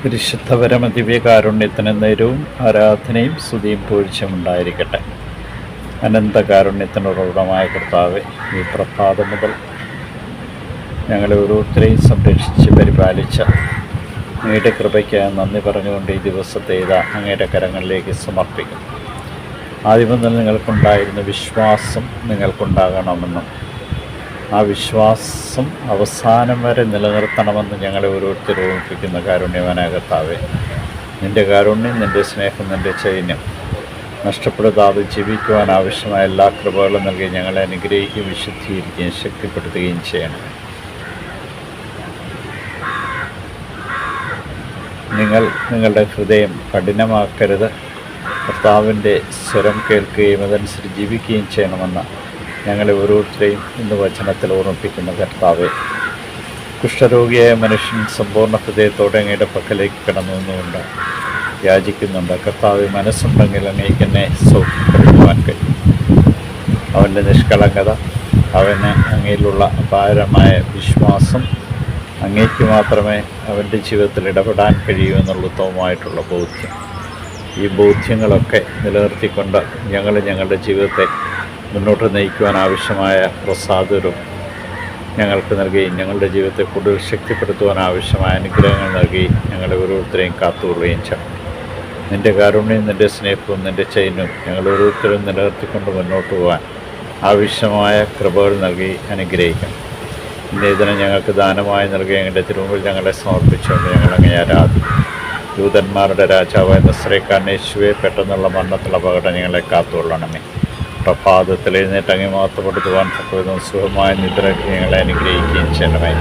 പരിശുദ്ധ പരമദിവ്യകാരുണ്യത്തിന് നേരവും ആരാധനയും സ്തുതിയും പൂഴ്ചയും ഉണ്ടായിരിക്കട്ടെ. അനന്ത കാരുണ്യത്തിനുറവിടമായ കർത്താവെ, ഈ പ്രഭാതം മുതൽ ഞങ്ങളെ ഓരോരുത്തരെയും സംരക്ഷിച്ച് പരിപാലിച്ച അങ്ങയുടെ കൃപയ്ക്ക് നന്ദി പറഞ്ഞുകൊണ്ട് ഈ ദിവസത്തെ ഇതാ അങ്ങയുടെ കരങ്ങളിലേക്ക് സമർപ്പിക്കും. ആദ്യം മുതൽ നിങ്ങൾക്കുണ്ടായിരുന്ന വിശ്വാസം നിങ്ങൾക്കുണ്ടാകണമെന്നും ആ വിശ്വാസം അവസാനം വരെ നിലനിർത്തണമെന്ന് ഞങ്ങളെ ഓരോരുത്തരും ഓർമ്മിപ്പിക്കുന്ന കാരുണ്യവാനായ കർത്താവേ, നിൻ്റെ കാരുണ്യം, നിൻ്റെ സ്നേഹം, നിൻ്റെ ചൈന്യം നഷ്ടപ്പെടുത്താതെ ജീവിക്കുവാൻ ആവശ്യമായ എല്ലാ കൃപകളും നൽകി ഞങ്ങളെ അനുഗ്രഹിക്കുകയും വിശുദ്ധീകരിക്കുകയും ശക്തിപ്പെടുത്തുകയും ചെയ്യണം. നിങ്ങളുടെ ഹൃദയം കഠിനമാക്കരുത്. കർത്താവിൻ്റെ സ്വരം കേൾക്കുകയും അതനുസരിച്ച് ജീവിക്കുകയും ചെയ്യണമെന്ന് ഞങ്ങളെ ഓരോരുത്തരെയും ഇന്ന് വചനത്തിൽ ഓർമ്മിപ്പിക്കുന്ന കർത്താവെ, കുഷ്ഠരോഗിയായ മനുഷ്യൻ സമ്പൂർണ്ണ ഹൃദയത്തോടെ അങ്ങയുടെ പക്കലേക്ക് കടന്നു നിന്നുകൊണ്ട് യാചിക്കുന്നുണ്ട്. കർത്താവ്, മനസ്സുണ്ടെങ്കിൽ അങ്ങേക്ക് എന്നെ സൗഖ്യപ്പെടുത്തുവാൻ കഴിയും. അവൻ്റെ നിഷ്കളങ്കത, അവന് അങ്ങയിലുള്ള അപാരമായ വിശ്വാസം, അങ്ങേക്ക് മാത്രമേ അവൻ്റെ ജീവിതത്തിൽ ഇടപെടാൻ കഴിയൂ എന്നുള്ള ഉത്തമമായിട്ടുള്ള ബോധ്യം, ഈ ബോധ്യങ്ങളൊക്കെ നിലനിർത്തിക്കൊണ്ട് ഞങ്ങളുടെ ജീവിതത്തെ മുന്നോട്ട് നയിക്കുവാൻ ആവശ്യമായ പ്രസാദവും ഞങ്ങൾക്ക് നൽകുകയും ഞങ്ങളുടെ ജീവിതത്തെ കൂടുതൽ ശക്തിപ്പെടുത്തുവാൻ ആവശ്യമായ അനുഗ്രഹങ്ങൾ നൽകി ഞങ്ങളെ ഓരോരുത്തരെയും കാത്തുകൊള്ളുകയും ചെയ്യണം. നിൻ്റെ കാരുണ്യം, നിൻ്റെ സ്നേഹവും, നിൻ്റെ ചൈന്യവും ഞങ്ങൾ ഓരോരുത്തരും നിലനിർത്തിക്കൊണ്ട് മുന്നോട്ട് പോകാൻ ആവശ്യമായ കൃപകൾ നൽകി അനുഗ്രഹിക്കണം. ഇന്ന് ഇതിനെ ഞങ്ങൾക്ക് ദാനമായി നൽകി ഞങ്ങളുടെ തിരുമുമ്പിൽ ഞങ്ങളെ സമർപ്പിച്ചുകൊണ്ട് ഞങ്ങളങ്ങേ ആരാധിക്കും. ദൂതന്മാരുടെ രാജാവായ നസ്രേക്കാരൻ യേശുവെ, പെട്ടെന്നുള്ള മരണത്തിലുള്ള അപകടം ഞങ്ങളെ കാത്തുകൊള്ളണമേ. പ്രഭാതത്തിൽ എഴുന്നേറ്റ് അങ്ങേ മഹത്വപ്പെടുത്തുവാൻ തക്കവിധം സുഖമായ നിദ്ര ഞങ്ങളെ അനുഗ്രഹിക്കുകയും ചെയ്യണമേ.